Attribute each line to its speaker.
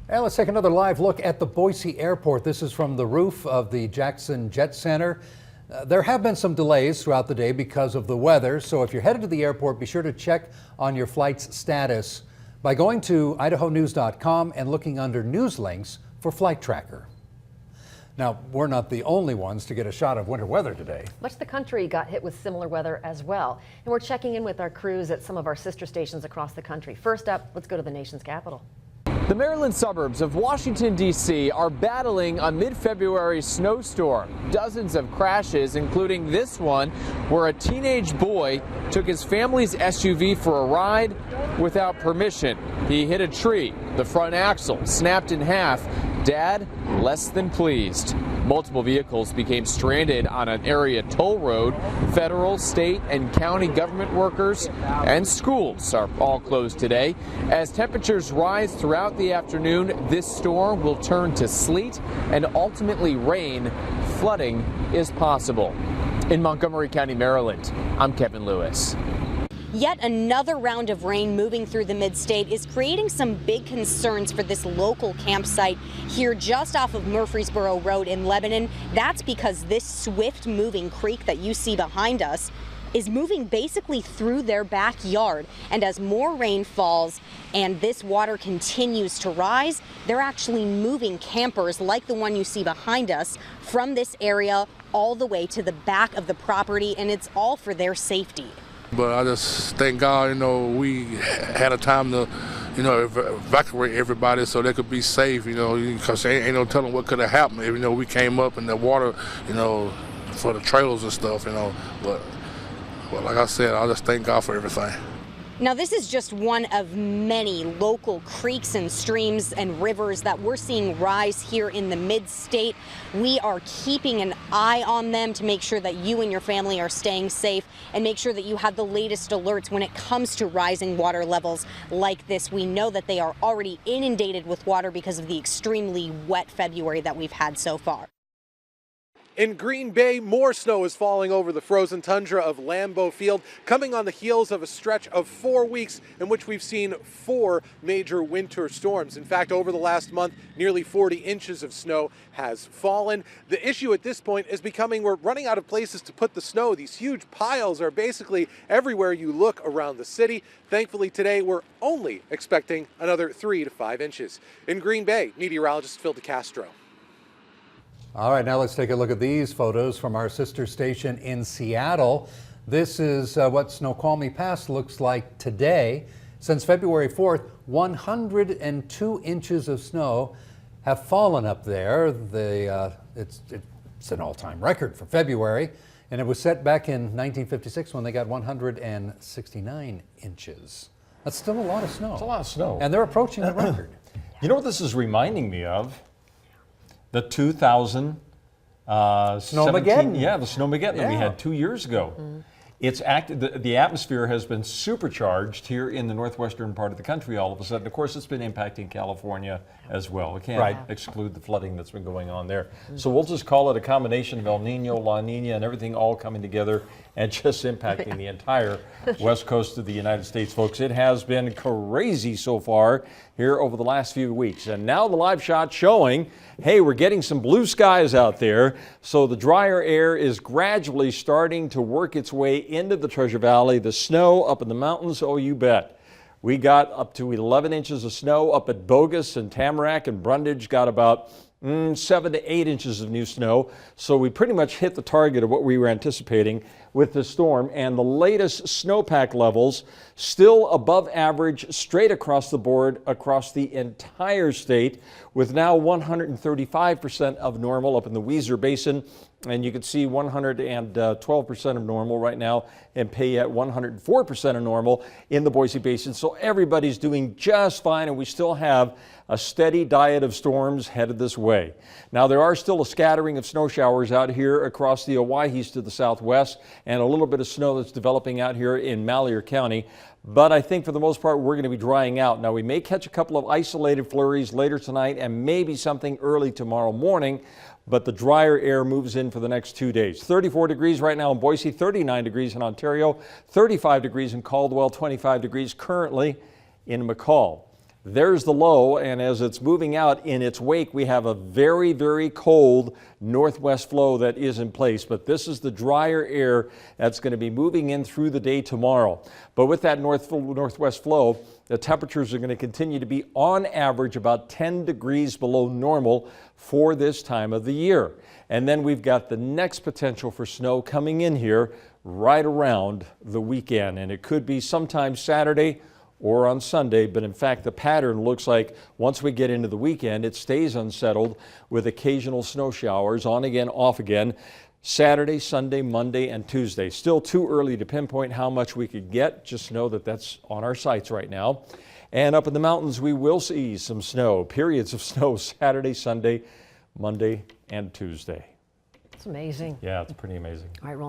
Speaker 1: And let's take another live look at the Boise Airport. This is from the roof of the Jackson Jet Center. There have been some delays throughout the day because of the weather, so if you're headed to the airport, be sure to check on your flight's status by going to idahonews.com and looking under news links for Flight Tracker. Now, we're not the only ones to get a shot of winter weather today.
Speaker 2: Much of the country got hit with similar weather as well. And we're checking in with our crews at some of our sister stations across the country. First up, let's go to the nation's capital.
Speaker 3: The Maryland suburbs of Washington, D.C. are battling a mid-February snowstorm. Dozens of crashes, including this one, where a teenage boy took his family's SUV for a ride without permission. He hit a tree. The front axle snapped in half. Dad, less than pleased. Multiple vehicles became stranded on an area toll road. Federal, state, and county government workers and schools are all closed today. As temperatures rise throughout the afternoon, this storm will turn to sleet and ultimately rain. Flooding is possible. In Montgomery County, Maryland, I'm Kevin Lewis.
Speaker 4: Yet another round of rain moving through the mid-state is creating some big concerns for this local campsite here just off of Murfreesboro Road in Lebanon. That's because this swift-moving creek that you see behind us is moving basically through their backyard. And as more rain falls and this water continues to rise, they're actually moving campers like the one you see behind us from this area all the way to the back of the property, and it's all for their safety.
Speaker 5: But I just thank God, we had a time to, evacuate everybody so they could be safe, because ain't no telling what could have happened if, we came up in the water, for the trailers and stuff, But like I said, I just thank God for everything.
Speaker 4: Now, this is just one of many local creeks and streams and rivers that we're seeing rise here in the mid-state. We are keeping an eye on them to make sure that you and your family are staying safe and make sure that you have the latest alerts when it comes to rising water levels like this. We know that they are already inundated with water because of the extremely wet February that we've had so far.
Speaker 6: In Green Bay, more snow is falling over the frozen tundra of Lambeau Field, coming on the heels of a stretch of 4 weeks in which we've seen 4 major winter storms. In fact, over the last month, nearly 40 inches of snow has fallen. The issue at this point is becoming we're running out of places to put the snow. These huge piles are basically everywhere you look around the city. Thankfully, today we're only expecting another 3 to 5 inches. In Green Bay, meteorologist Phil DeCastro.
Speaker 1: All right, now let's take a look at these photos from our sister station in Seattle. This is what Snoqualmie Pass looks like today. Since February 4th, 102 inches of snow have fallen up there. It's an all-time record for February, and it was set back in 1956 when they got 169 inches. That's still a lot of snow.
Speaker 7: It's a lot of snow.
Speaker 1: And they're approaching the record.
Speaker 7: You know what this is reminding me of? The 2000
Speaker 1: Snowmageddon.
Speaker 7: Yeah, the Snowmageddon that we had 2 years ago. It's the atmosphere has been supercharged here in the northwestern part of the country all of a sudden. Of course, it's been impacting California as well. We can't exclude the flooding that's been going on there. So we'll just call it a combination of El Nino, La Nina, and everything all coming together and just impacting the entire west coast of the United States, folks. It has been crazy so far here over the last few weeks. And now the live shot showing, hey, we're getting some blue skies out there. So the drier air is gradually starting to work its way into the Treasure Valley. The snow up in the mountains, oh, you bet. We got up to 11 inches of snow up at Bogus and Tamarack, and Brundage got about 7 to 8 inches of new snow. So we pretty much hit the target of what we were anticipating with the storm, and the latest snowpack levels still above average straight across the board across the entire state, with now 135% of normal up in the Weiser Basin, and you can see 112% of normal right now, and Payette 104% of normal in the Boise Basin. So everybody's doing just fine, and we still have a steady diet of storms headed this way. Now, there are still a scattering of snow showers out here across the Owyhees to the southwest, and a little bit of snow that's developing out here in Malheur County. But I think for the most part, we're going to be drying out. Now, we may catch a couple of isolated flurries later tonight and maybe something early tomorrow morning, but the drier air moves in for the next 2 days. 34 degrees right now in Boise, 39 degrees in Ontario, 35 degrees in Caldwell, 25 degrees currently in McCall. There's the low, and as it's moving out in its wake, we have a very, very cold northwest flow that is in place. But this is the drier air that's going to be moving in through the day tomorrow. But with that northwest flow, the temperatures are going to continue to be on average about 10 degrees below normal for this time of the year. And then we've got the next potential for snow coming in here right around the weekend. And it could be sometime Saturday or on Sunday, but in fact the pattern looks like once we get into the weekend it stays unsettled with occasional snow showers on again, off again, Saturday, Sunday, Monday, and Tuesday. Still too early to pinpoint how much we could get, just know that that's on our sites right now. And up in the mountains we will see some snow, periods of snow Saturday, Sunday, Monday, and Tuesday.
Speaker 2: It's amazing.
Speaker 7: Yeah, it's pretty amazing.
Speaker 2: All right, Roland.